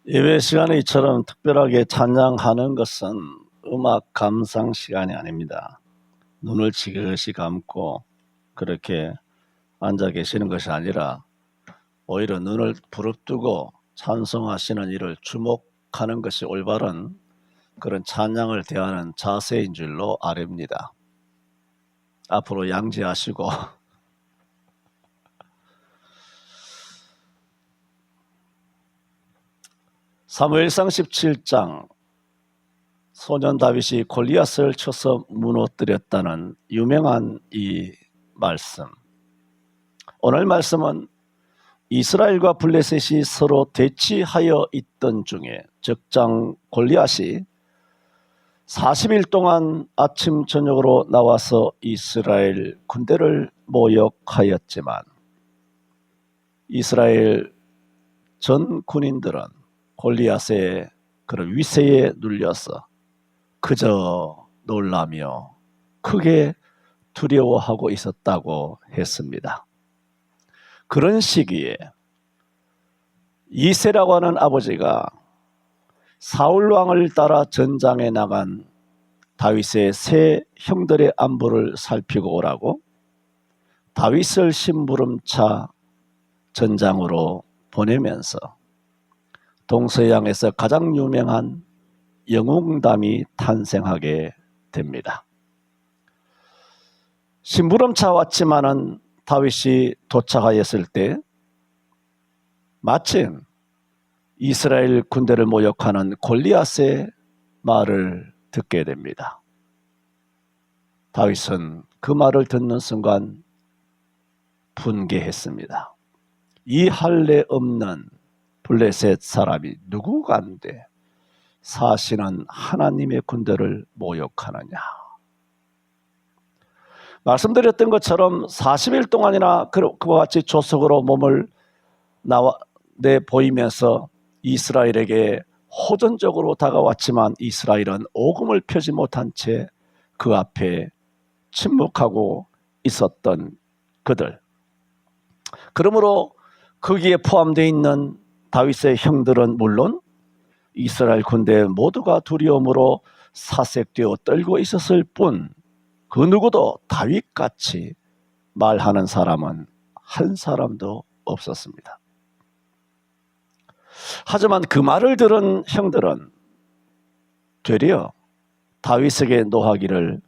예배 시간에 이처럼 특별하게 찬양하는 것은 음악 감상 시간이 아닙니다. 눈을 지그시 감고 그렇게 앉아 계시는 것이 아니라 오히려 눈을 부릅뜨고 찬송하시는 이를 주목하는 것이 올바른 그런 찬양을 대하는 자세인 줄로 아렵니다. 앞으로 양지하시고 사무엘상 17장 소년 다윗이 골리앗을 쳐서 무너뜨렸다는 유명한 이 말씀. 오늘 말씀은 이스라엘과 블레셋이 서로 대치하여 있던 중에 적장 골리앗이 40일 동안 아침 저녁으로 나와서 이스라엘 군대를 모욕하였지만 이스라엘 전 군인들은 골리앗의 그런 위세에 눌려서 그저 놀라며 크게 두려워하고 있었다고 했습니다. 그런 시기에 이새라고 하는 아버지가 사울 왕을 따라 전장에 나간 다윗의 세 형들의 안부를 살피고 오라고 다윗을 심부름차 전장으로 보내면서 동서양에서 가장 유명한 영웅담이 탄생하게 됩니다. 심부름차 왔지만은 다윗이 도착하였을 때 마침 이스라엘 군대를 모욕하는 골리앗의 말을 듣게 됩니다. 다윗은 그 말을 듣는 순간 분개했습니다. 이 할례 없는 블레셋 사람이 누구간데 사실은 하나님의 군대를 모욕하느냐. 말씀드렸던 것처럼 40일 동안이나 그와 같이 조석으로 몸을 내 보이면서 이스라엘에게 호전적으로 다가왔지만 이스라엘은 오금을 펴지 못한 채 그 앞에 침묵하고 있었던 그들. 그러므로 거기에 포함되어 있는 다윗의 형들은 물론 이스라엘 군대 모두가 두려움으로 사색되어 떨고 있었을 뿐 그 누구도 다윗같이 말하는 사람은 한 사람도 없었습니다. 하지만 그 말을 들은 형들은 되려 다윗에게 노하기를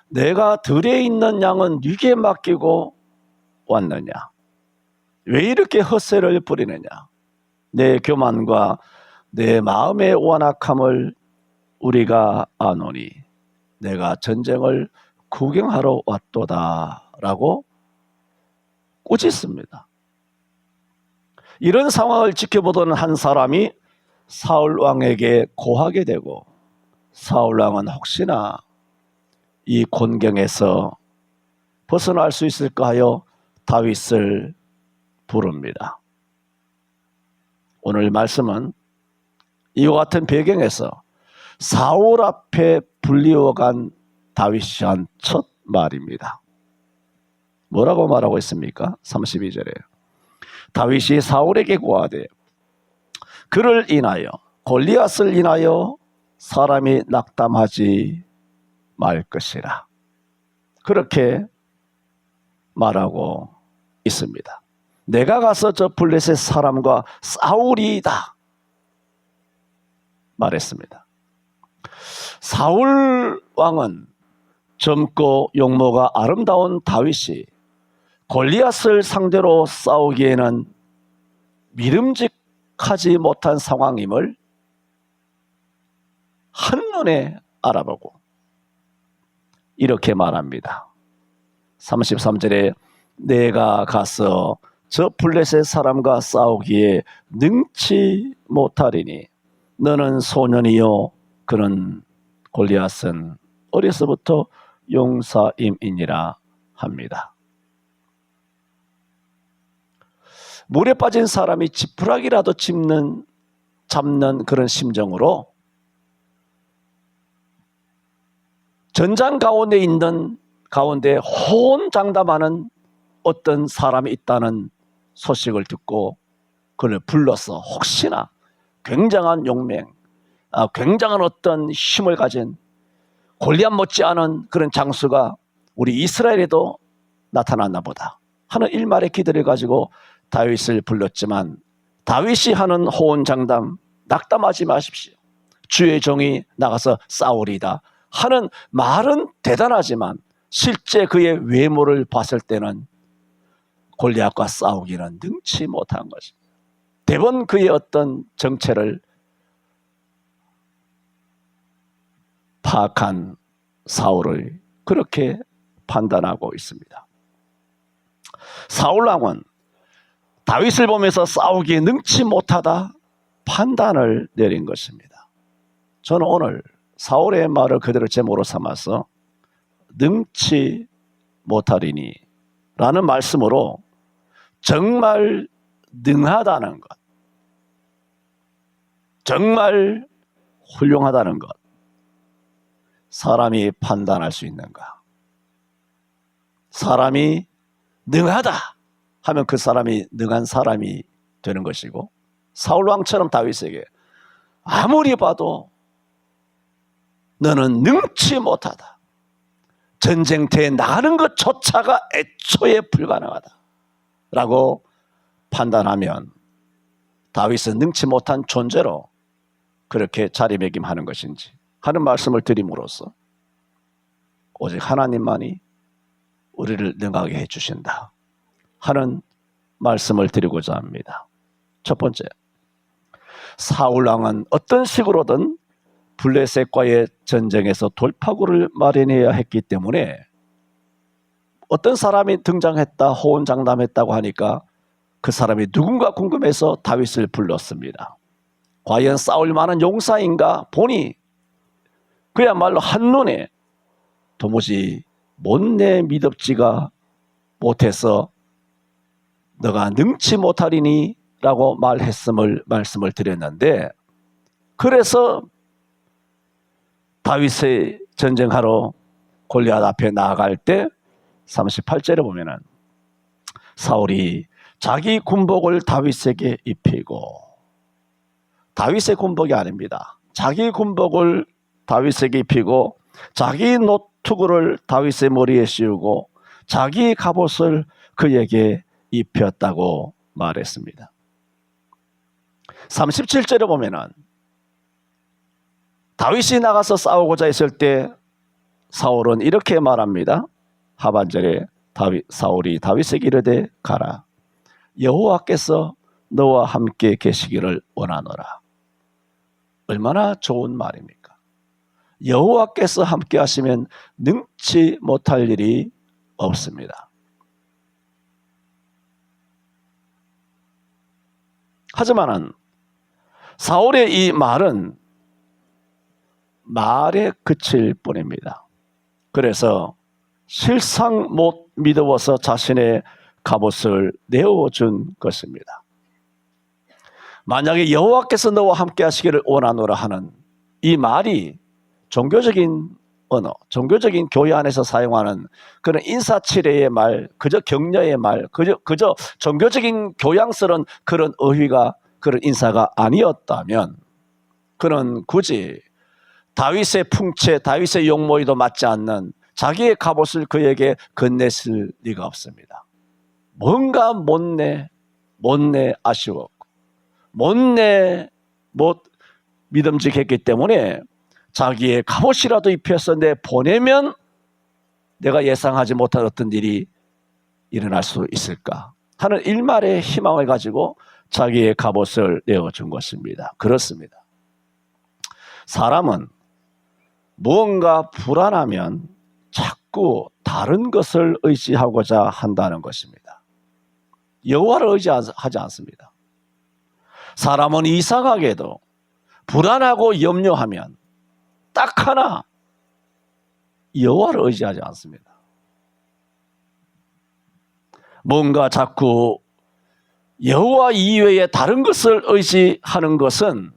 내가 들에 있는 양은 네게 맡기고 왔느냐? 왜 이렇게 헛새를 부리느냐? 내 교만과 내 마음의 완악함을 우리가 아노니 내가 전쟁을 구경하러 왔도다 라고 꾸짖습니다. 이런 상황을 지켜보던 한 사람이 사울 왕에게 고하게 되고 사울 왕은 혹시나 이 곤경에서 벗어날 수 있을까 하여 다윗을 부릅니다. 오늘 말씀은 이와 같은 배경에서 사울 앞에 불리어간 다윗이 한 첫 말입니다. 뭐라고 말하고 있습니까? 32절에 다윗이 사울에게 고하되 그를 인하여 골리앗을 인하여 사람이 낙담하지 말 것이라. 그렇게 말하고 있습니다. 내가 가서 저 블레셋 사람과 싸우리이다 말했습니다. 사울 왕은 젊고 용모가 아름다운 다윗이 골리앗을 상대로 싸우기에는 믿음직하지 못한 상황임을 한눈에 알아보고 이렇게 말합니다. 33절에 내가 가서 저 블레셋 사람과 싸우기에 능치 못하리니 너는 소년이요 그는 골리앗은 어려서부터 용사임이니라 합니다. 물에 빠진 사람이 지푸라기라도 잡는 그런 심정으로 전장 가운데 있는 가운데 호언장담하는 어떤 사람이 있다는 소식을 듣고 그를 불러서 혹시나 굉장한 용맹, 굉장한 어떤 힘을 가진 골리앗 못지않은 그런 장수가 우리 이스라엘에도 나타났나 보다 하는 일말의 기대를 가지고 다윗을 불렀지만, 다윗이 하는 호언장담, 낙담하지 마십시오. 주의 종이 나가서 싸우리이다 하는 말은 대단하지만 실제 그의 외모를 봤을 때는 골리앗과 싸우기는 능치 못한 것입니다. 대번 그의 어떤 정체를 파악한 사울을 그렇게 판단하고 있습니다. 사울왕은 다윗을 보면서 싸우기에 능치 못하다 판단을 내린 것입니다. 저는 오늘 사울의 말을 그대로 제목으로 삼아서 능치 못하리니 라는 말씀으로 정말 능하다는 것, 정말 훌륭하다는 것, 사람이 판단할 수 있는가? 사람이 능하다 하면 그 사람이 능한 사람이 되는 것이고, 사울왕처럼 다윗에게 아무리 봐도 너는 능치 못하다, 전쟁터에 나가는 것조차가 애초에 불가능하다 라고 판단하면 다윗은 능치 못한 존재로 그렇게 자리매김하는 것인지 하는 말씀을 드림으로써 오직 하나님만이 우리를 능하게 해주신다 하는 말씀을 드리고자 합니다. 첫 번째, 사울왕은 어떤 식으로든 블레셋과의 전쟁에서 돌파구를 마련해야 했기 때문에 어떤 사람이 등장했다, 호언장담했다고 하니까 그 사람이 누군가 궁금해서 다윗을 불렀습니다. 과연 싸울 만한 용사인가 보니 그야말로 한눈에 도무지 못내 믿업지가 못해서 너가 능치 못하리니 라고 말씀을 드렸는데, 그래서 다윗의 전쟁하러 골리앗 앞에 나아갈 때 38절에 보면은 사울이 자기 군복을 다윗에게 입히고, 다윗의 군복이 아닙니다. 자기 군복을 다윗에게 입히고 자기 노투구를 다윗의 머리에 씌우고 자기 갑옷을 그에게 입혔다고 말했습니다. 37절에 보면은 다윗이 나가서 싸우고자 했을 때 사울은 이렇게 말합니다. 하반절에 사울이 다윗에게 이르되 가라, 여호와께서 너와 함께 계시기를 원하노라. 얼마나 좋은 말입니까? 여호와께서 함께 하시면 능치 못할 일이 없습니다. 하지만은 사울의 이 말은 말에 그칠 뿐입니다. 그래서 실상 못 믿어서 자신의 갑옷을 내어준 것입니다. 만약에 여호와께서 너와 함께 하시기를 원하노라 하는 이 말이 종교적인 언어, 종교적인 교회 안에서 사용하는 그런 인사치레의 말, 그저 격려의 말, 그저 종교적인 교양스러운 그런 어휘가, 그런 인사가 아니었다면 그는 굳이 다윗의 풍채, 다윗의 용모에도 맞지 않는 자기의 갑옷을 그에게 건넸을 리가 없습니다. 뭔가 못내 아쉬웠고 못내 못 믿음직했기 때문에 자기의 갑옷이라도 입혀서 보내면 내가 예상하지 못한 어떤 일이 일어날 수 있을까 하는 일말의 희망을 가지고 자기의 갑옷을 내어준 것입니다. 그렇습니다. 사람은 무언가 불안하면 자꾸 다른 것을 의지하고자 한다는 것입니다. 여호와를 의지하지 않습니다. 사람은 이상하게도 불안하고 염려하면 딱 하나, 여호와를 의지하지 않습니다. 뭔가 자꾸 여호와 이외에 다른 것을 의지하는 것은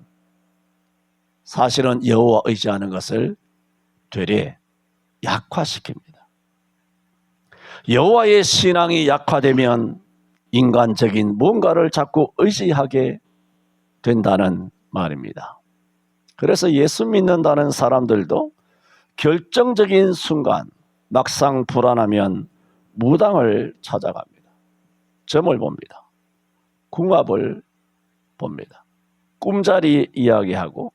사실은 여호와 의지하는 것을 되레 약화시킵니다. 여호와의 신앙이 약화되면 인간적인 뭔가를 자꾸 의지하게 된다는 말입니다. 그래서 예수 믿는다는 사람들도 결정적인 순간 막상 불안하면 무당을 찾아갑니다. 점을 봅니다. 궁합을 봅니다. 꿈자리 이야기하고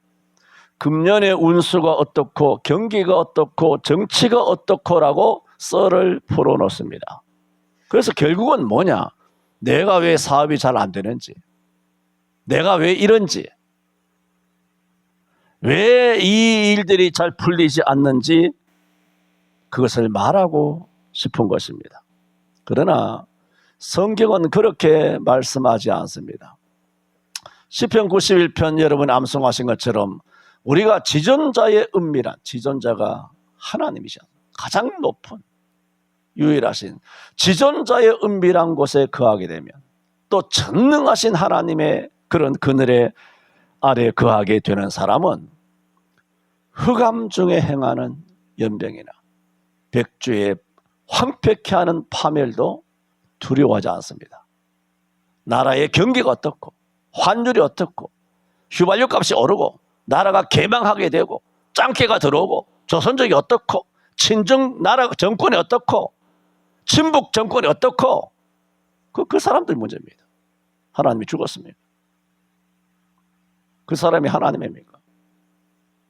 금년의 운수가 어떻고 경기가 어떻고 정치가 어떻고라고 썰을 풀어놓습니다. 그래서 결국은 뭐냐? 내가 왜 사업이 잘 안 되는지, 내가 왜 이런지, 왜 이 일들이 잘 풀리지 않는지 그것을 말하고 싶은 것입니다. 그러나 성경은 그렇게 말씀하지 않습니다. 시편 91편 여러분 암송하신 것처럼 우리가 지존자의 은밀한, 지존자가 하나님이셔, 가장 높은 유일하신 지존자의 은밀한 곳에 거하게 되면 또 전능하신 하나님의 그런 그늘의 아래 거하게 되는 사람은 흑암 중에 행하는 연병이나 백주에 황폐케 하는 파멸도 두려워하지 않습니다. 나라의 경기가 어떻고 환율이 어떻고 휘발유 값이 오르고 나라가 개망하게 되고 짱깨가 들어오고 조선족이 어떻고 친정 나라 정권이 어떻고 친북 정권이 어떻고 그 사람들 문제입니다. 하나님이 죽었습니까? 그 사람이 하나님입니까?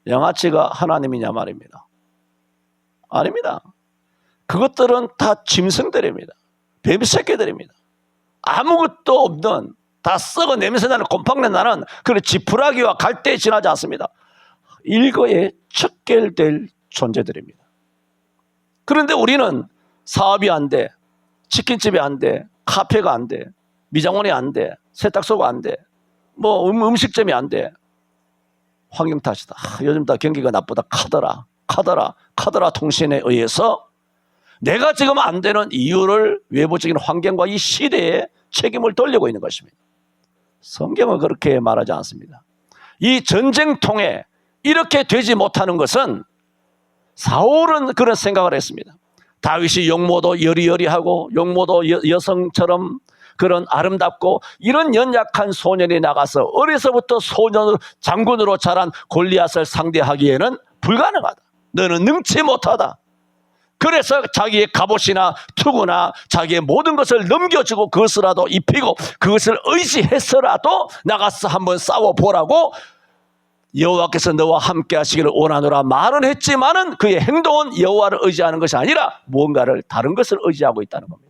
양아치가 하나님이냐 말입니다. 아닙니다. 그것들은 다 짐승들입니다. 뱀새끼들입니다. 아무것도 없는, 다 썩어 냄새나는 곰팡내 나는 그런 지푸라기와 갈대에 지나지 않습니다. 일거에 척결될 존재들입니다. 그런데 우리는 사업이 안 돼, 치킨집이 안 돼, 카페가 안 돼, 미장원이 안 돼, 세탁소가 안 돼, 뭐 음식점이 안 돼. 환경 탓이다. 요즘 다 경기가 나쁘다. 카더라 통신에 의해서 내가 지금 안 되는 이유를 외부적인 환경과 이 시대에 책임을 돌리고 있는 것입니다. 성경은 그렇게 말하지 않습니다. 이 전쟁통에 이렇게 되지 못하는 것은 사울은 그런 생각을 했습니다. 다윗이 용모도 여리여리하고 용모도 여성처럼 그런 아름답고 이런 연약한 소년이 나가서 어려서부터 소년으로 장군으로 자란 골리앗을 상대하기에는 불가능하다. 너는 능치 못하다. 그래서 자기의 갑옷이나 투구나 자기의 모든 것을 넘겨주고 그것이라도 입히고 그것을 의지해서라도 나가서 한번 싸워보라고 여호와께서 너와 함께 하시기를 원하노라 말은 했지만은 그의 행동은 여호와를 의지하는 것이 아니라 무언가를 다른 것을 의지하고 있다는 겁니다.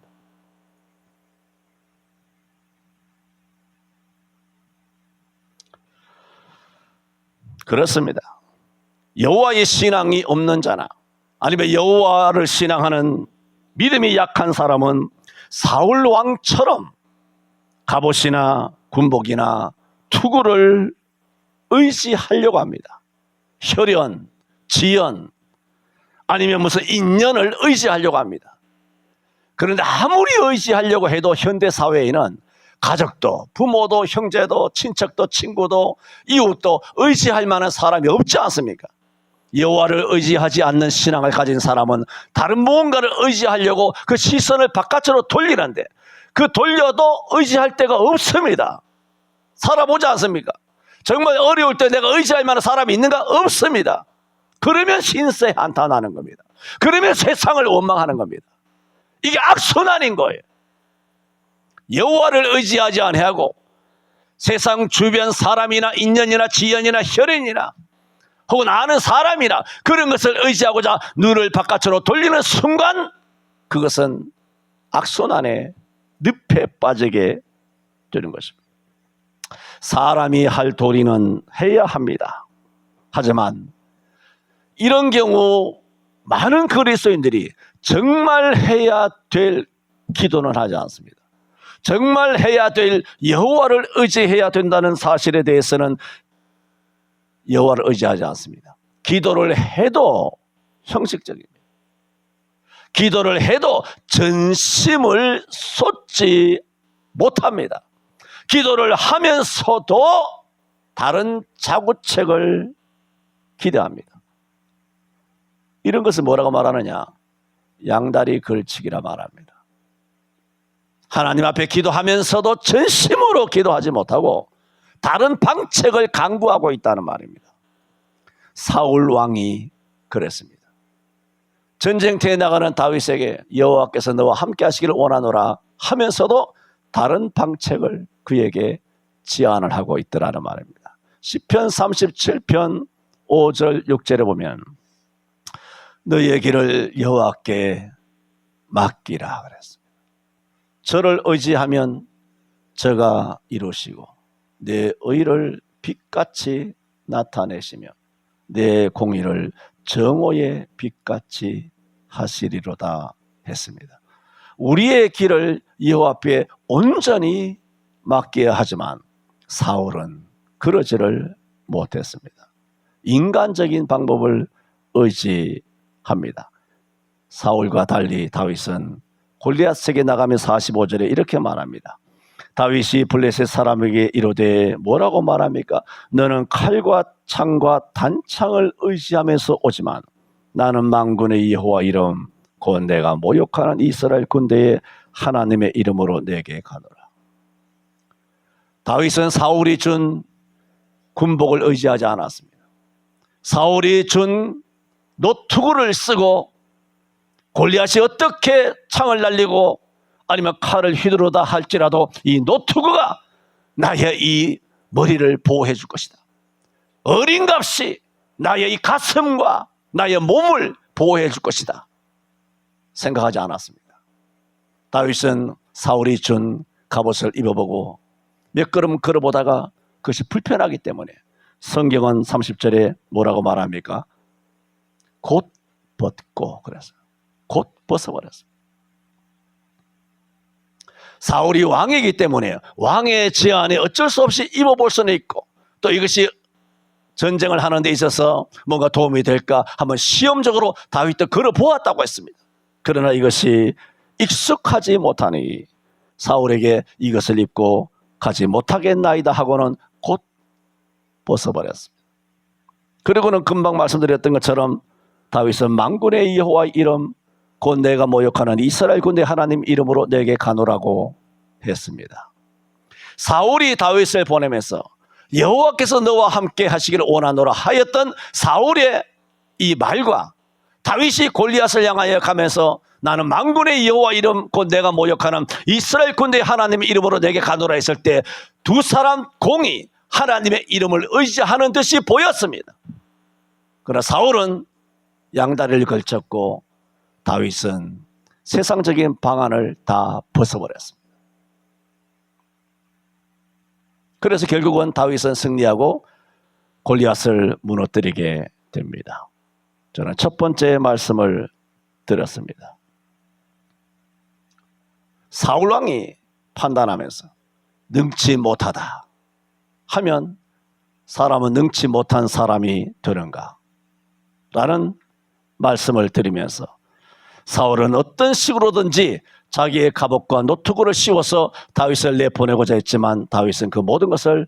그렇습니다. 여호와의 신앙이 없는 자나 아니면 여호와를 신앙하는 믿음이 약한 사람은 사울 왕처럼 갑옷이나 군복이나 투구를 의지하려고 합니다. 혈연, 지연 아니면 무슨 인연을 의지하려고 합니다. 그런데 아무리 의지하려고 해도 현대사회에는 가족도 부모도 형제도 친척도 친구도 이웃도 의지할 만한 사람이 없지 않습니까? 여호와를 의지하지 않는 신앙을 가진 사람은 다른 무언가를 의지하려고 그 시선을 바깥으로 돌리는데 그 돌려도 의지할 데가 없습니다. 살아보지 않습니까? 정말 어려울 때 내가 의지할 만한 사람이 있는가? 없습니다. 그러면 신세 한탄하는 겁니다. 그러면 세상을 원망하는 겁니다. 이게 악순환인 거예요. 여호와를 의지하지 아니하고 세상 주변 사람이나 인연이나 지연이나 혈연이나 혹은 아는 사람이나 그런 것을 의지하고자 눈을 바깥으로 돌리는 순간 그것은 악순환의 늪에 빠지게 되는 것입니다. 사람이 할 도리는 해야 합니다. 하지만 이런 경우 많은 그리스도인들이 정말 해야 될 기도는 하지 않습니다. 정말 해야 될 여호와를 의지해야 된다는 사실에 대해서는 여호와를 의지하지 않습니다. 기도를 해도 형식적입니다. 기도를 해도 전심을 쏟지 못합니다. 기도를 하면서도 다른 자구책을 기대합니다. 이런 것을 뭐라고 말하느냐? 양다리 걸치기라 말합니다. 하나님 앞에 기도하면서도 전심으로 기도하지 못하고 다른 방책을 강구하고 있다는 말입니다. 사울 왕이 그랬습니다. 전쟁터에 나가는 다윗에게 여호와께서 너와 함께 하시기를 원하노라 하면서도 다른 방책을 그에게 제안을 하고 있더라는 말입니다. 시편 37편 5절 6절에 보면 너희의 길을 여호와께 맡기라 그랬습니다. 저를 의지하면 저가 이루시고 내 의를 빛같이 나타내시며 내 공의를 정오의 빛같이 하시리로다 했습니다. 우리의 길을 여호와 앞에 온전히 맡겨야 하지만 사울은 그러지를 못했습니다. 인간적인 방법을 의지합니다. 사울과 달리 다윗은 골리앗에게 나가며 45절에 이렇게 말합니다. 다윗이 블레셋 사람에게 이르되 뭐라고 말합니까? 너는 칼과 창과 단창을 의지하면서 오지만 나는 만군의 여호와 이름 곧 내가 모욕하는 이스라엘 군대의 하나님의 이름으로 내게 가노라. 다윗은 사울이 준 군복을 의지하지 않았습니다. 사울이 준 노투구를 쓰고 골리앗이 어떻게 창을 날리고 아니면 칼을 휘두르다 할지라도 이 노투구가 나의 이 머리를 보호해 줄 것이다. 어린값이 나의 이 가슴과 나의 몸을 보호해 줄 것이다. 생각하지 않았습니다. 다윗은 사울이 준 갑옷을 입어보고 몇 걸음 걸어보다가 그것이 불편하기 때문에 성경은 30절에 뭐라고 말합니까? 곧 벗고 그랬어요. 곧 벗어버렸어요. 사울이 왕이기 때문에 왕의 제안에 어쩔 수 없이 입어볼 수는 있고 또 이것이 전쟁을 하는 데 있어서 뭔가 도움이 될까 한번 시험적으로 다윗도 걸어보았다고 했습니다. 그러나 이것이 익숙하지 못하니 사울에게 이것을 입고 가지 못하겠나이다 하고는 곧 벗어버렸습니다. 그리고는 금방 말씀드렸던 것처럼 다윗은 만군의 여호와 이름 곧 내가 모욕하는 이스라엘 군대 하나님 이름으로 내게 가노라고 했습니다. 사울이 다윗을 보내면서 여호와께서 너와 함께 하시기를 원하노라 하였던 사울의 이 말과 다윗이 골리앗을 향하여 가면서 나는 만군의 여호와 이름 곧 내가 모욕하는 이스라엘 군대 하나님 이름으로 내게 가노라 했을 때 두 사람 공이 하나님의 이름을 의지하는 듯이 보였습니다. 그러나 사울은 양다리를 걸쳤고 다윗은 세상적인 방안을 다 벗어버렸습니다. 그래서 결국은 다윗은 승리하고 골리앗을 무너뜨리게 됩니다. 저는 첫 번째 말씀을 드렸습니다. 사울 왕이 판단하면서 능치 못하다 하면 사람은 능치 못한 사람이 되는가? 라는 말씀을 드리면서 사울은 어떤 식으로든지 자기의 갑옷과 노트구를 씌워서 다윗을 내보내고자 했지만 다윗은 그 모든 것을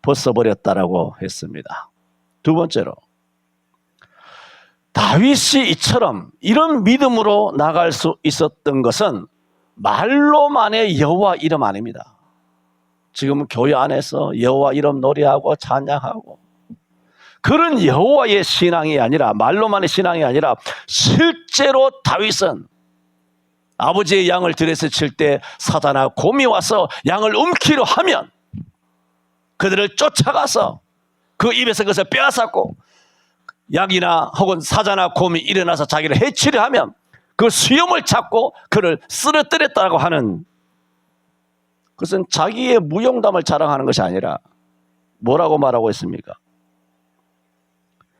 벗어버렸다라고 했습니다. 두 번째로 다윗이 이처럼 이런 믿음으로 나갈 수 있었던 것은 말로만의 여호와 이름 아닙니다. 지금 교회 안에서 여호와 이름 노래하고 찬양하고 그런 여호와의 신앙이 아니라 말로만의 신앙이 아니라 실제로 다윗은 아버지의 양을 들에서 칠 때 사자나 곰이 와서 양을 움키려 하면 그들을 쫓아가서 그 입에서 그것을 빼앗았고 양이나 혹은 사자나 곰이 일어나서 자기를 해치려 하면 그 수염을 잡고 그를 쓰러뜨렸다고 하는 그것은 자기의 무용담을 자랑하는 것이 아니라 뭐라고 말하고 있습니까?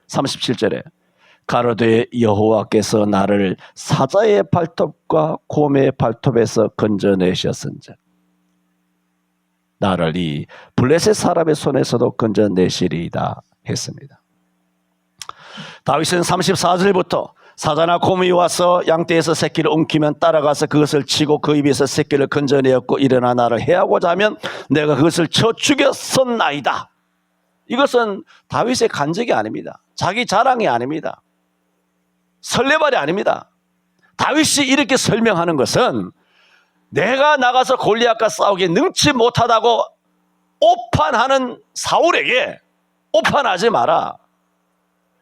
37절에 가로되 여호와께서 나를 사자의 발톱과 곰의 발톱에서 건져내셨은즉 나를 이 블레셋 사람의 손에서도 건져내시리이다 했습니다. 다윗은 34절부터 사자나 곰이 와서 양떼에서 새끼를 움키면 따라가서 그것을 치고 그 입에서 새끼를 건져내었고 일어나 나를 해하고자 하면 내가 그것을 쳐 죽였었나이다. 이것은 다윗의 간증이 아닙니다. 자기 자랑이 아닙니다. 설레발이 아닙니다. 다윗이 이렇게 설명하는 것은 내가 나가서 골리앗과 싸우기 능치 못하다고 오판하는 사울에게 오판하지 마라.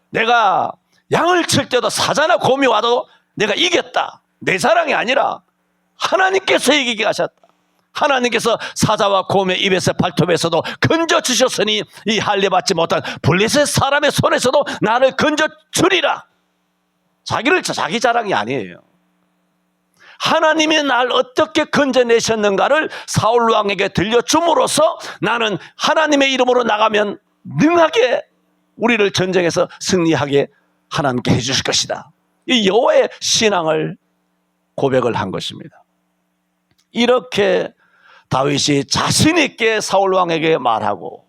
내가 양을 칠 때도 사자나 곰이 와도 내가 이겼다. 내 자랑이 아니라 하나님께서 이기게 하셨다. 하나님께서 사자와 곰의 입에서 발톱에서도 건져주셨으니 이 할례받지 못한 블레셋 사람의 손에서도 나를 건져주리라. 자기 자랑이 아니에요. 하나님이 날 어떻게 건져내셨는가를 사울 왕에게 들려줌으로써 나는 하나님의 이름으로 나가면 능하게 우리를 전쟁에서 승리하게 하나님께 해주실 것이다. 이 여호와의 신앙을 고백을 한 것입니다. 이렇게 다윗이 자신 있게 사울 왕에게 말하고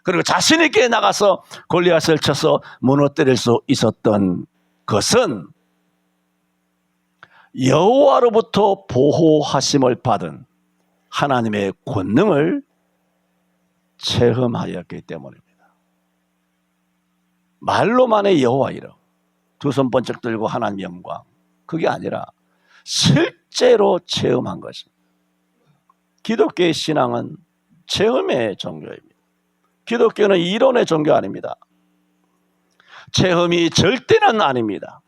그리고 자신 있게 나가서 골리앗을 쳐서 무너뜨릴 수 있었던 것은 여호와로부터 보호하심을 받은 하나님의 권능을 체험하였기 때문입니다. 말로만의 여호와 이름, 두 손 번쩍 들고 하나님 영광, 그게 아니라 실제로 체험한 것입니다. 기독교의 신앙은 체험의 종교입니다. 기독교는 이론의 종교 아닙니다. 체험이 절대는 아닙니다.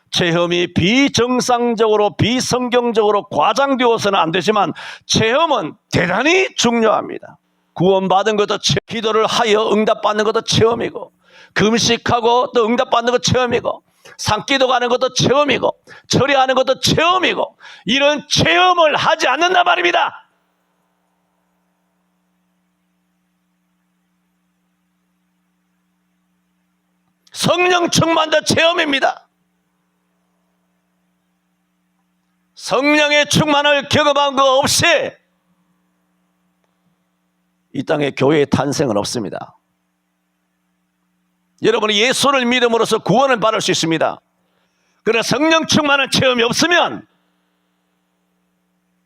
체험이 비정상적으로 비성경적으로 과장되어서는 안 되지만 체험은 대단히 중요합니다. 구원받은 것도 기도를 하여 응답받는 것도 체험이고 금식하고 또 응답받는 것도 체험이고 산기도 가는 것도 체험이고 절야하는 것도 체험이고 이런 체험을 하지 않는단 말입니다. 성령 충만도 체험입니다. 성령의 충만을 경험한 것 없이 이 땅에 교회의 탄생은 없습니다. 여러분이 예수를 믿음으로써 구원을 받을 수 있습니다. 그러나 성령 충만한 체험이 없으면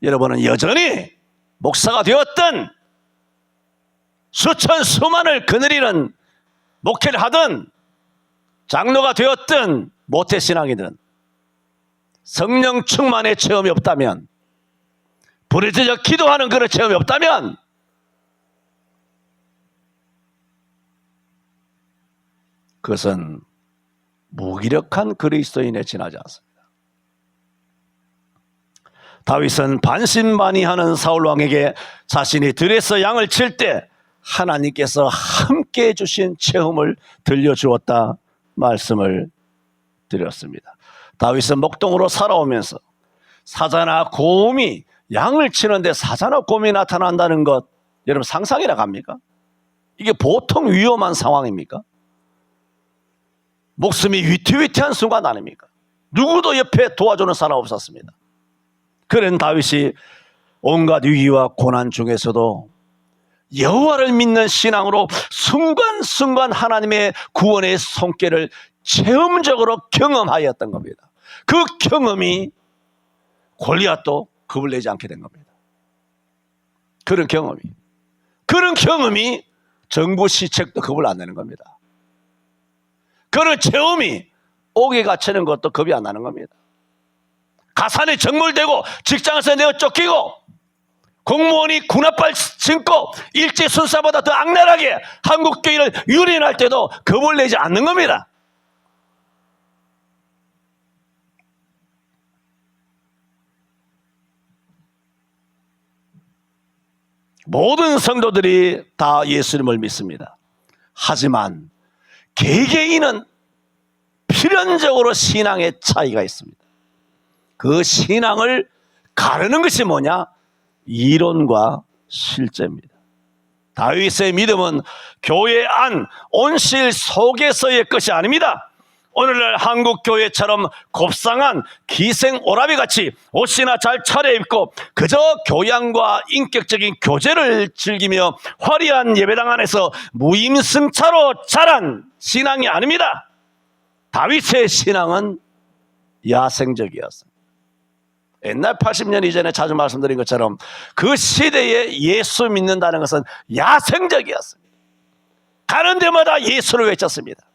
여러분은 여전히 목사가 되었든 수천 수만을 거느리는 목회를 하든 장로가 되었든 모태신앙이든 성령 충만의 체험이 없다면 부르짖어 기도하는 그런 체험이 없다면 그것은 무기력한 그리스도인에 지나지 않습니다. 다윗은 반신반의하는 사울왕에게 자신이 들에서 양을 칠 때 하나님께서 함께해 주신 체험을 들려주었다 말씀을 드렸습니다. 다윗은 목동으로 살아오면서 사자나 곰이 양을 치는데 사자나 곰이 나타난다는 것 여러분 상상이나 갑니까? 이게 보통 위험한 상황입니까? 목숨이 위태위태한 순간 아닙니까? 누구도 옆에 도와주는 사람 없었습니다. 그런 다윗이 온갖 위기와 고난 중에서도 여호와를 믿는 신앙으로 순간순간 하나님의 구원의 손길을 체험적으로 경험하였던 겁니다. 그 경험이 골리앗도 겁을 내지 않게 된 겁니다. 그런 경험이 정부 시책도 겁을 안 내는 겁니다. 그런 체험이 옥에 갇히는 것도 겁이 안 나는 겁니다. 가산에 적몰되고 직장에서 내어 쫓기고 공무원이 군합발 신고 일제순사보다 더 악랄하게 한국교회를 유린할 때도 겁을 내지 않는 겁니다. 모든 성도들이 다 예수님을 믿습니다. 하지만 개개인은 필연적으로 신앙의 차이가 있습니다. 그 신앙을 가르는 것이 뭐냐? 이론과 실제입니다. 다윗의 믿음은 교회 안 온실 속에서의 것이 아닙니다. 오늘날 한국 교회처럼 곱상한 기생 오라비같이 옷이나 잘 차려입고 그저 교양과 인격적인 교제를 즐기며 화려한 예배당 안에서 무임승차로 자란 신앙이 아닙니다. 다윗의 신앙은 야생적이었습니다. 옛날 80년 이전에 자주 말씀드린 것처럼 그 시대에 예수 믿는다는 것은 야생적이었습니다. 가는 데마다 예수를 외쳤습니다.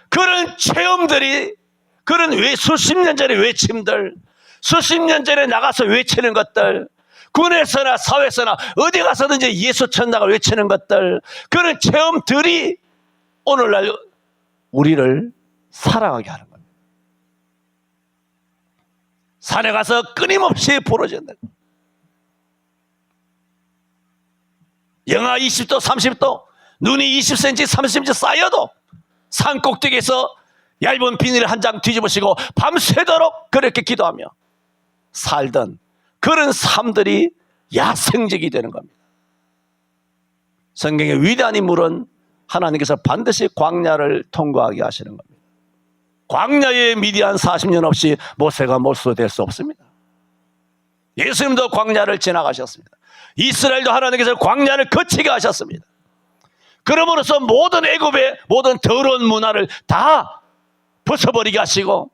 그런 체험들이 그런 수십 년 전의 외침들 수십 년 전에 나가서 외치는 것들 군에서나 사회에서나 어디 가서든지 예수 천당을 외치는 것들, 그런 체험들이 오늘날 우리를 살아가게 하는 겁니다. 산에 가서 끊임없이 부러진다. 영하 20도 30도 눈이 20cm 30cm 쌓여도 산 꼭대기에서 얇은 비닐 한 장 뒤집으시고 밤새도록 그렇게 기도하며 살던 그런 삶들이 야생적이 되는 겁니다. 성경의 위대한 인물은 하나님께서 반드시 광야를 통과하게 하시는 겁니다. 광야의 미디안 40년 없이 모세가 몰수될 수 없습니다. 예수님도 광야를 지나가셨습니다. 이스라엘도 하나님께서 광야를 거치게 하셨습니다. 그러므로서 모든 애굽의 모든 더러운 문화를 다 벗어버리게 하시고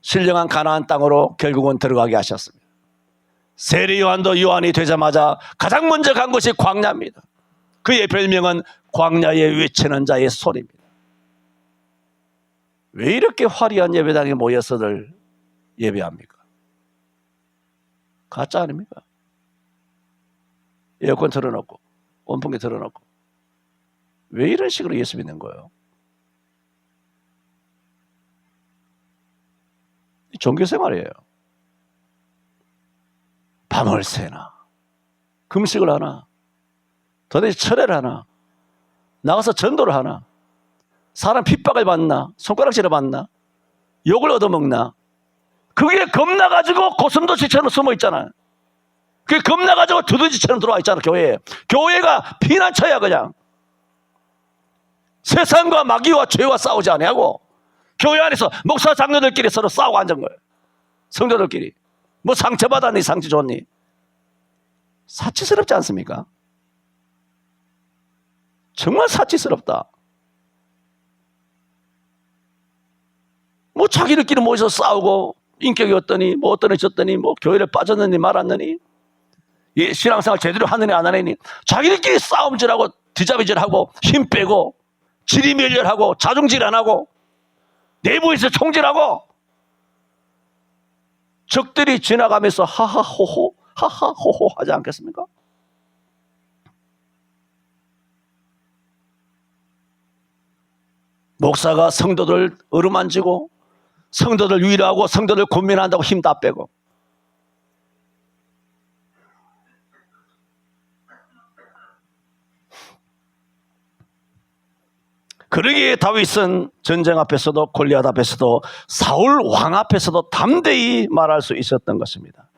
신령한 가나안 땅으로 결국은 들어가게 하셨습니다. 세례 요한도 요한이 되자마자 가장 먼저 간 곳이 광야입니다. 그의 별명은 광야에 외치는 자의 소리입니다. 왜 이렇게 화려한 예배당에 모여서들 예배합니까? 가짜 아닙니까? 에어컨 틀어놓고 온풍기 틀어놓고 왜 이런 식으로 예수 믿는 거예요? 종교생활이에요. 밤을 새나 금식을 하나 도대체 철회를 하나 나가서 전도를 하나 사람 핍박을 받나 손가락질을 받나 욕을 얻어먹나 그게 겁나가지고 고슴도치처럼 숨어 있잖아요. 그게 겁나가지고 두더지처럼 들어와 있잖아. 교회가 피난처야. 그냥 세상과 마귀와 죄와 싸우지 아니하고 교회 안에서 목사 장로들끼리 서로 싸우고 앉은 거예요. 성도들끼리 뭐 상처받았니 상처 줬니. 사치스럽지 않습니까? 정말 사치스럽다. 뭐 자기들끼리 모여서 싸우고 인격이 어떠니 뭐 어떠니 저떠니 뭐 교회를 빠졌느니 말았느니 신앙생활 제대로 하느니 안 하느니 자기들끼리 싸움질하고 뒤잡이질하고 힘 빼고 지리멸렬하고 자중질 안 하고 내부에서 총질하고 적들이 지나가면서 하하호호 하하호호 하지 않겠습니까? 목사가 성도들 어루만지고 성도들 위로하고 성도들 고민한다고 힘 다 빼고 그러기에 다윗은 전쟁 앞에서도 골리앗 앞에서도 사울 왕 앞에서도 담대히 말할 수 있었던 것입니다.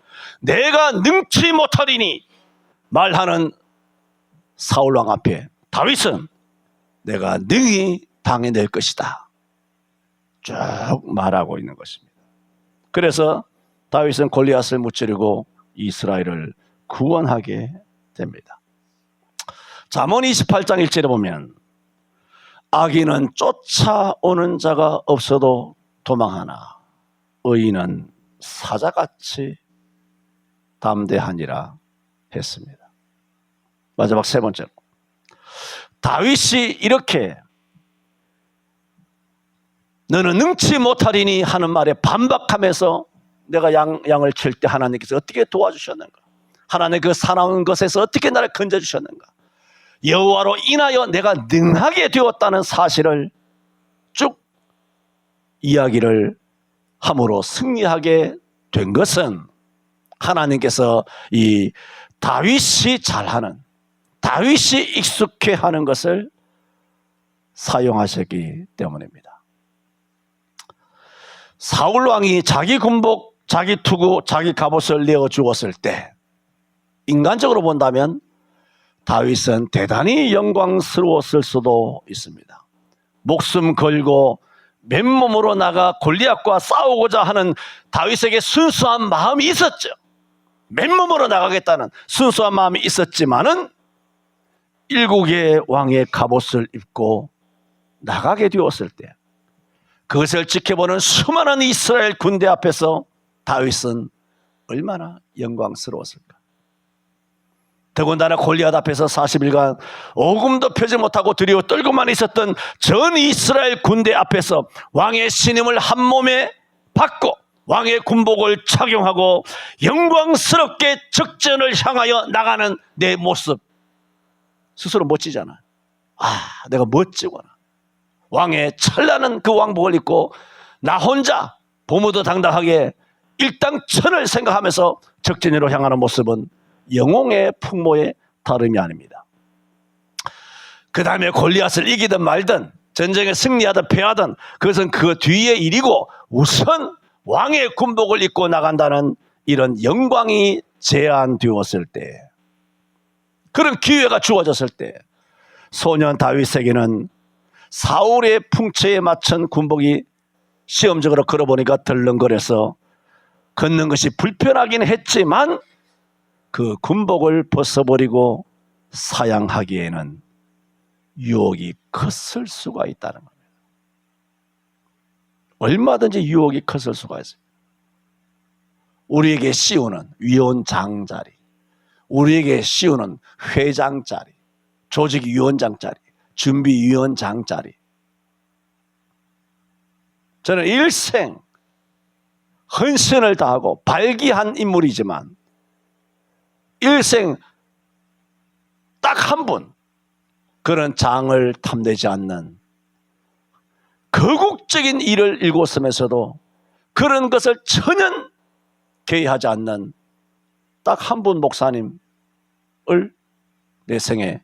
내가 능치 못하리니 말하는 사울 왕 앞에 다윗은 내가 능히 당해낼 것이다 쭉 말하고 있는 것입니다. 그래서 다윗은 골리앗을 무찌르고 이스라엘을 구원하게 됩니다. 잠언 28장 1절에 보면 악인은 쫓아오는 자가 없어도 도망하나 의인은 사자같이 담대하니라 했습니다. 마지막 세 번째로 다윗이 이렇게 너는 능치 못하리니 하는 말에 반박하면서 내가 양을 칠 때 하나님께서 어떻게 도와주셨는가, 하나님 그 사나운 것에서 어떻게 나를 건져주셨는가, 여호와로 인하여 내가 능하게 되었다는 사실을 쭉 이야기를 함으로 승리하게 된 것은 하나님께서 이 다윗이 잘하는, 다윗이 익숙해하는 것을 사용하셨기 때문입니다. 사울 왕이 자기 군복, 자기 투구, 자기 갑옷을 내어 주었을 때 인간적으로 본다면 다윗은 대단히 영광스러웠을 수도 있습니다. 목숨 걸고 맨몸으로 나가 골리앗과 싸우고자 하는 다윗에게 순수한 마음이 있었죠. 맨몸으로 나가겠다는 순수한 마음이 있었지만은 일국의 왕의 갑옷을 입고 나가게 되었을 때 그것을 지켜보는 수많은 이스라엘 군대 앞에서 다윗은 얼마나 영광스러웠을까. 더군다나 골리앗 앞에서 40일간 오금도 펴지 못하고 두려워 떨고만 있었던 전 이스라엘 군대 앞에서 왕의 신임을 한 몸에 받고 왕의 군복을 착용하고 영광스럽게 적전을 향하여 나가는 내 모습 스스로 멋지잖아. 내가 멋지구나. 왕의 찬란한 그 왕복을 입고 나 혼자 보무도당당하게 일당천을 생각하면서 적진으로 향하는 모습은 영웅의 풍모의 다름이 아닙니다. 그 다음에 골리앗을 이기든 말든 전쟁에 승리하든 패하든 그것은 그 뒤의 일이고 우선 왕의 군복을 입고 나간다는 이런 영광이 제한되었을 때, 그런 기회가 주어졌을 때 소년 다윗에게는 사울의 풍채에 맞춘 군복이 시험적으로 걸어보니까 덜렁거려서 걷는 것이 불편하긴 했지만 그 군복을 벗어버리고 사양하기에는 유혹이 컸을 수가 있다는 겁니다. 얼마든지 유혹이 컸을 수가 있어요. 우리에게 씌우는 위원장 자리, 우리에게 씌우는 회장 자리, 조직위원장 자리, 준비위원장 자리. 저는 일생 헌신을 다하고 발기한 인물이지만 일생 딱 한 분 그런 장을 탐내지 않는, 거국적인 일을 일궜으면서도 그런 것을 전혀 개의하지 않는 딱 한 분 목사님을 내 생에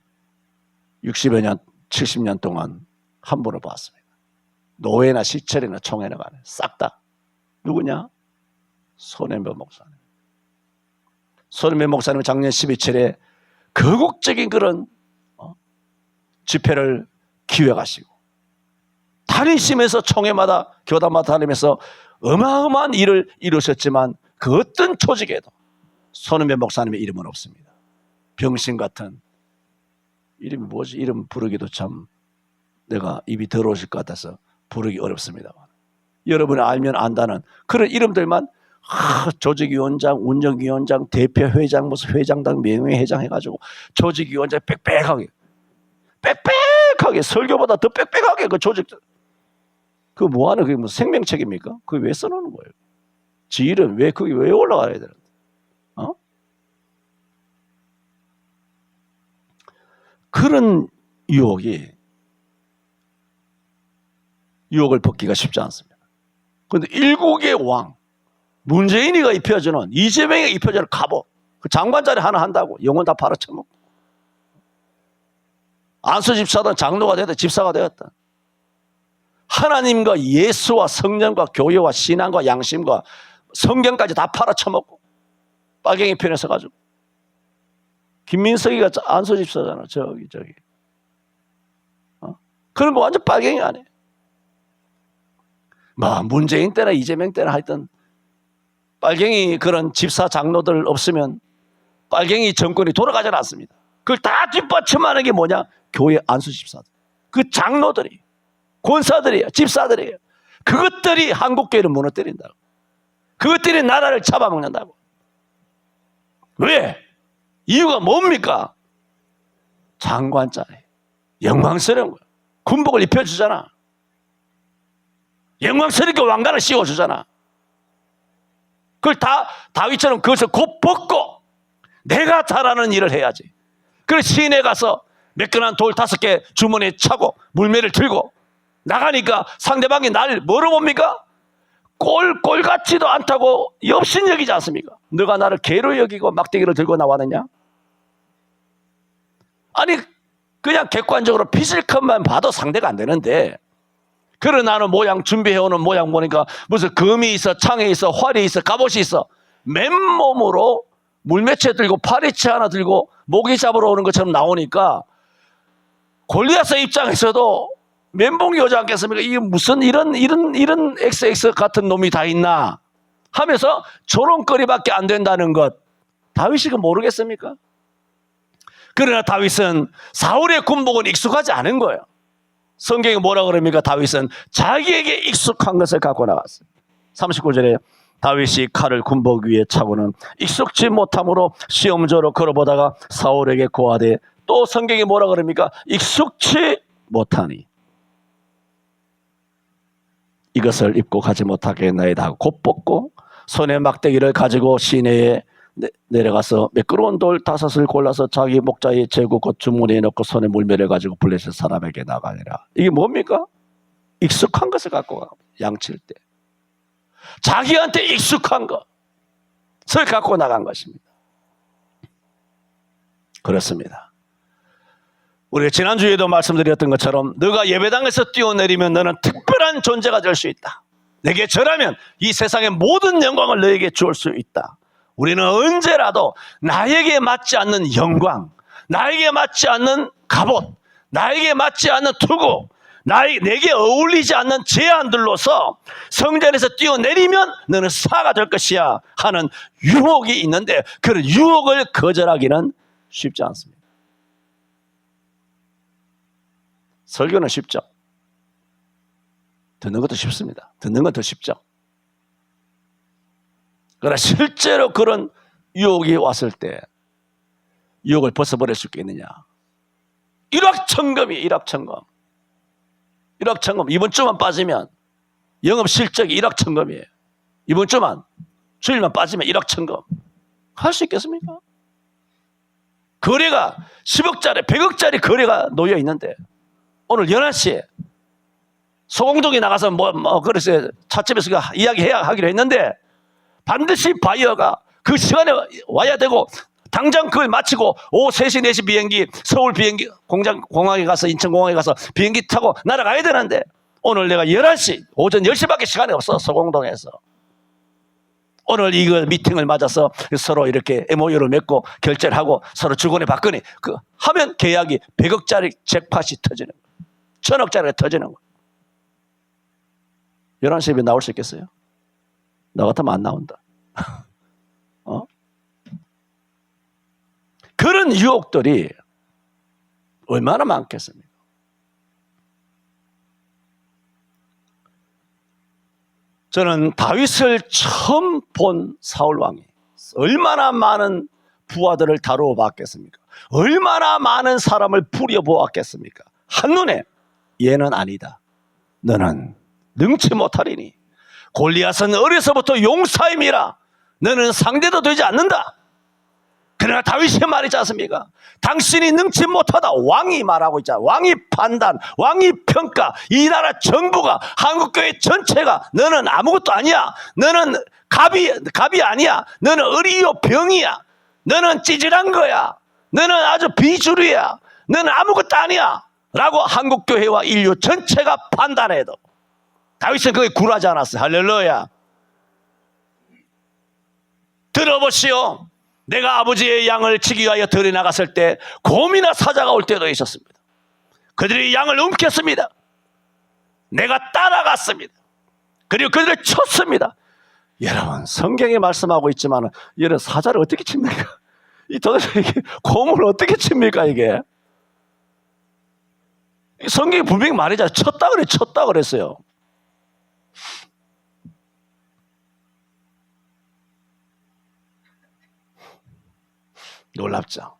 60여 년, 70년 동안 한 분을 봤습니다. 노회나 시철이나 총회나 간에 싹 다. 누구냐? 손혜배 목사님. 손혜배 목사님은 작년 12철에 거국적인 그런 집회를 기획하시고 다니시면서 총회마다 교단마다 다니면서 어마어마한 일을 이루셨지만 그 어떤 조직에도 손은배 목사님의 이름은 없습니다. 병신 같은 이름이 뭐지? 이름 부르기도 참 내가 입이 더러우실 것 같아서 부르기 어렵습니다. 여러분이 알면 안다는 그런 이름들만 조직위원장, 운영위원장, 대표회장, 무슨 회장당 명예회장 해가지고 조직위원장 빽빽하게 설교보다 더 빽빽하게 그 조직, 그 뭐하는, 그게 무슨 생명책입니까? 그게 왜 써놓는 거예요? 지 이름 왜 그게 왜 올라가야 되는데? 그런 유혹을 벗기가 쉽지 않습니다. 그런데 일국의 왕 문재인이가 입혀주는, 이재명이가 입혀주는 갑옷, 그 장관 자리 하나 한다고 영혼 다 팔아쳐먹고 안수 집사든 장로가 되었다, 집사가 되었다. 하나님과 예수와 성령과 교회와 신앙과 양심과 성경까지 다 팔아쳐먹고 빨갱이 편에 서가지고. 김민석이가 안수 집사잖아. 저기 그런 거 완전 빨갱이 아니에요. 뭐 문재인 때나 이재명 때나 하여튼 빨갱이 그런 집사 장로들 없으면 빨갱이 정권이 돌아가지 않습니다. 그걸 다 뒷받침하는 게 뭐냐? 교회 안수 집사들, 그 장로들이, 권사들이에요, 집사들이에요. 그것들이 한국교회를 무너뜨린다고. 그것들이 나라를 잡아먹는다고. 왜? 이유가 뭡니까? 장관자리, 영광스러운 거야. 군복을 입혀주잖아. 영광스럽게 왕관을 씌워주잖아. 그걸 다 다윗처럼 그것을 곧 벗고 내가 잘하는 일을 해야지. 그래서 시내에 가서 매끈한 돌 5개 주머니에 차고 물매를 들고 나가니까 상대방이 날 뭐로 봅니까? 꼴 같지도 않다고 엽신 여기지 않습니까? 너가 나를 개로 여기고 막대기를 들고 나왔느냐? 아니 그냥 객관적으로 피실컷만 봐도 상대가 안 되는데, 그래 나는 모양 준비해오는 모양 보니까 무슨 금이 있어, 창에 있어, 활이 있어, 갑옷이 있어. 맨몸으로 물매체 들고 파리채 하나 들고 모기 잡으러 오는 것처럼 나오니까 골리앗 입장에서도 멘붕이 오지 않겠습니까? 이게 무슨 이런 XX 같은 놈이 다 있나 하면서 조롱거리밖에 안 된다는 것, 다윗이 모르겠습니까? 그러나 다윗은 사울의 군복은 익숙하지 않은 거예요. 성경이 뭐라 그럽니까? 다윗은 자기에게 익숙한 것을 갖고 나갔어요. 39절에 다윗이 칼을 군복 위에 차고는 익숙지 못함으로 시험저로 걸어보다가 사울에게 고하되, 또 성경이 뭐라 그럽니까? 익숙지 못하니. 이것을 입고 가지 못하게 하나이다 하고 곧 벗고 손에 막대기를 가지고 시내에 내려가서 매끄러운 돌 5을 골라서 자기 목자에 재고 곧 주머니에 넣고 손에 물매를 가지고 블레셋 사람에게 나가니라. 이게 뭡니까? 익숙한 것을 갖고 가. 양칠 때 자기한테 익숙한 것을 갖고 나간 것입니다. 그렇습니다. 우리가 지난주에도 말씀드렸던 것처럼 너가 예배당에서 뛰어내리면 너는 특별한 존재가 될 수 있다. 내게 절하면 이 세상의 모든 영광을 너에게 주올 수 있다. 우리는 언제라도 나에게 맞지 않는 영광, 나에게 맞지 않는 갑옷, 나에게 맞지 않는 투구, 내게 어울리지 않는 제안들로서 성전에서 뛰어내리면 너는 사가 될 것이야 하는 유혹이 있는데 그런 유혹을 거절하기는 쉽지 않습니다. 설교는 쉽죠. 듣는 것도 쉽습니다. 듣는 건 더 쉽죠. 그러나 실제로 그런 유혹이 왔을 때 유혹을 벗어버릴 수 있겠느냐. 일확천금이에요. 일확천금. 이번 주만 빠지면 영업 실적이 일확천금이에요. 이번 주만 주일만 빠지면 일확천금. 할 수 있겠습니까? 거래가 10억짜리 100억짜리 거래가 놓여 있는데 오늘 11시에 소공동에 나가서 그래서 찻집에서 이야기해야 하기로 했는데 반드시 바이어가 그 시간에 와야 되고 당장 그걸 마치고 오후 3시, 4시 비행기 서울 비행기 공항에 가서 인천공항에 가서 비행기 타고 날아가야 되는데 오늘 내가 11시 오전 10시밖에 시간이 없어. 소공동에서 오늘 이거 미팅을 맞아서 서로 이렇게 MOU를 맺고 결제를 하고 서로 주거니 받거니 하면 계약이 100억짜리 잭팟이 터지는 거예요. 1000억짜리가 터지는 거예요. 11시에 나올 수 있겠어요? 나 같으면 안 나온다. 그런 유혹들이 얼마나 많겠습니까? 저는 다윗을 처음 본 사울 왕이 얼마나 많은 부하들을 다루어 봤겠습니까? 얼마나 많은 사람을 부려보았겠습니까? 한눈에 얘는 아니다. 너는 능치 못하리니 골리앗은 어려서부터 용사임이라 너는 상대도 되지 않는다. 그러나 다윗이 말했지 않습니까? 당신이 능치 못하다. 왕이 말하고 있잖아. 왕이 판단, 왕이 평가, 이 나라 정부가, 한국교회 전체가 너는 아무것도 아니야. 너는 갑이 아니야. 너는 의리요 병이야. 너는 찌질한 거야. 너는 아주 비주류야. 너는 아무것도 아니야. 라고 한국교회와 인류 전체가 판단해도 다윗은 그게 굴하지 않았어요. 할렐루야. 들어보시오. 내가 아버지의 양을 치기 위하여 들이 나갔을 때 곰이나 사자가 올 때도 있었습니다. 그들이 양을 움켰습니다. 내가 따라갔습니다. 그리고 그들을 쳤습니다. 여러분 성경에 말씀하고 있지만 여러분 사자를 어떻게 칩니까? 이 도대체 이게 곰을 어떻게 칩니까 이게? 성경이 분명히 말이잖아요. 쳤다 그랬어요. 놀랍죠.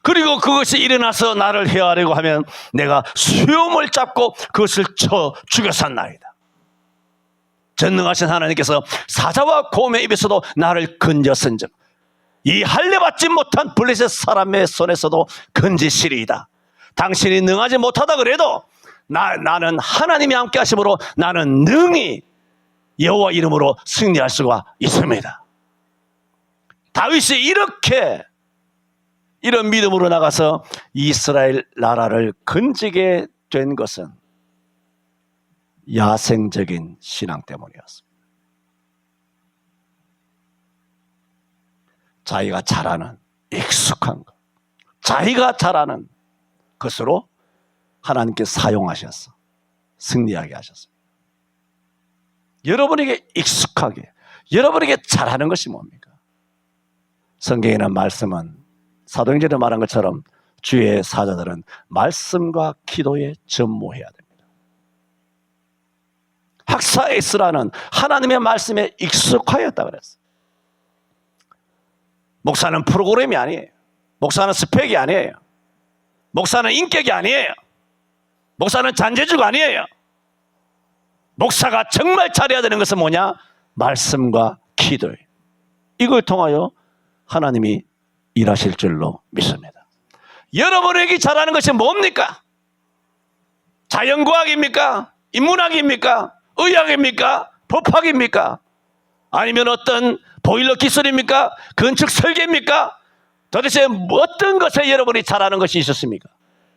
그리고 그것이 일어나서 나를 해하려고 하면 내가 수염을 잡고 그것을 쳐 죽였었나이다. 전능하신 하나님께서 사자와 곰의 입에서도 나를 건졌은즉 이 할례받지 못한 블레셋 사람의 손에서도 건지시리이다. 당신이 능하지 못하다 그래도 나는 하나님이 함께 하심으로 나는 능히 여호와 이름으로 승리할 수가 있습니다. 다윗이 이런 믿음으로 나가서 이스라엘 나라를 건지게 된 것은 야생적인 신앙 때문이었습니다. 자기가 잘하는 익숙한 것, 자기가 잘하는 것으로 하나님께 사용하셔서 승리하게 하셨습니다. 여러분에게 익숙하게, 여러분에게 잘하는 것이 뭡니까? 성경에는 말씀은 사도행전에 말한 것처럼 주의 사자들은 말씀과 기도에 전무해야 됩니다. 학사 에스라는 하나님의 말씀에 익숙하였다 그랬어요. 목사는 프로그램이 아니에요. 목사는 스펙이 아니에요. 목사는 인격이 아니에요. 목사는 잔재주가 아니에요. 목사가 정말 잘해야 되는 것은 뭐냐? 말씀과 기도예요. 이걸 통하여 하나님이 일하실 줄로 믿습니다. 여러분에게 잘하는 것이 뭡니까? 자연과학입니까? 인문학입니까? 의학입니까? 법학입니까? 아니면 어떤 보일러 기술입니까? 건축 설계입니까? 도대체 어떤 것에 여러분이 잘하는 것이 있었습니까?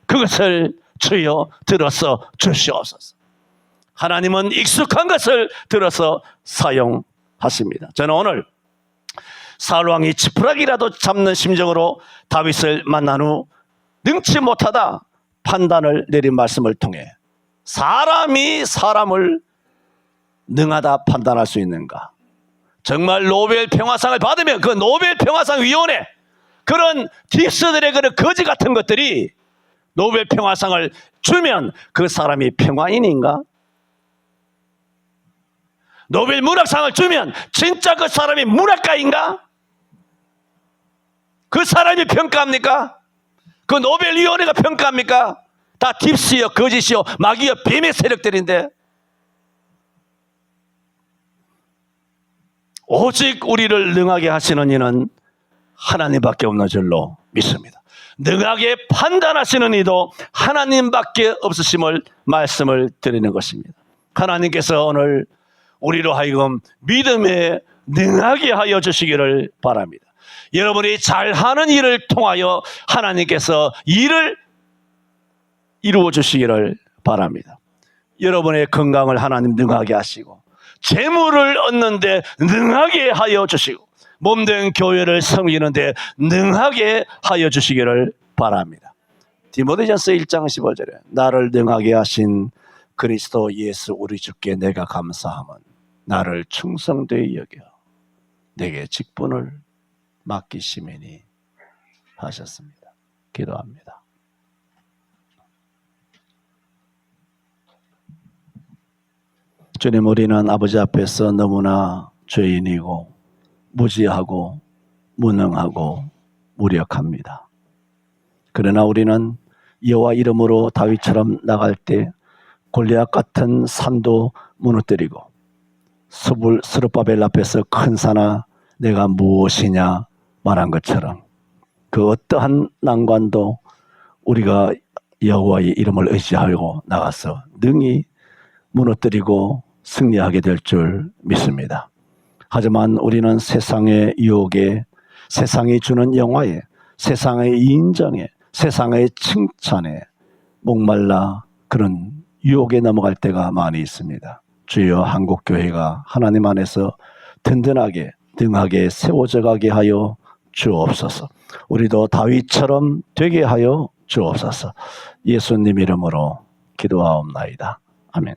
그것을 주여 들어서 주시옵소서. 하나님은 익숙한 것을 들어서 사용하십니다. 저는 오늘 사울왕이 지푸라기라도 잡는 심정으로 다윗을 만난 후 능치 못하다 판단을 내린 말씀을 통해 사람이 사람을 능하다 판단할 수 있는가? 정말 노벨 평화상을 받으면 그 노벨 평화상 위원회 그런 딥스들의 그런 거지 같은 것들이 노벨 평화상을 주면 그 사람이 평화인인가? 노벨 문학상을 주면 진짜 그 사람이 문학가인가? 그 사람이 평가합니까? 그 노벨위원회가 평가합니까? 다 딥스요, 거짓이요, 마귀요, 뱀의 세력들인데 오직 우리를 능하게 하시는 이는 하나님밖에 없는 줄로 믿습니다. 능하게 판단하시는 이도 하나님밖에 없으심을 말씀을 드리는 것입니다. 하나님께서 오늘 우리로 하여금 믿음에 능하게 하여 주시기를 바랍니다. 여러분이 잘하는 일을 통하여 하나님께서 일을 이루어 주시기를 바랍니다. 여러분의 건강을 하나님 능하게 하시고 재물을 얻는데 능하게 하여 주시고 몸된 교회를 섬기는데 능하게 하여 주시기를 바랍니다. 디모데전서 1장 15절에 나를 능하게 하신 그리스도 예수 우리 주께 내가 감사함은 나를 충성되이 여겨 내게 직분을 맡기시매니 하셨습니다. 기도합니다. 주님, 우리는 아버지 앞에서 너무나 죄인이고 무지하고 무능하고 무력합니다. 그러나 우리는 여호와 이름으로 다윗처럼 나갈 때 골리앗 같은 산도 무너뜨리고 스룹바벨 앞에서 큰 산아 내가 무엇이냐 말한 것처럼 그 어떠한 난관도 우리가 여호와의 이름을 의지하고 나가서 능히 무너뜨리고 승리하게 될 줄 믿습니다. 하지만 우리는 세상의 유혹에, 세상이 주는 영화에, 세상의 인정에, 세상의 칭찬에 목말라 그런 유혹에 넘어갈 때가 많이 있습니다. 주여 한국교회가 하나님 안에서 든든하게 능하게 세워져 가게 하여 주옵소서. 우리도 다윗처럼 되게 하여 주옵소서. 예수님 이름으로 기도하옵나이다. 아멘.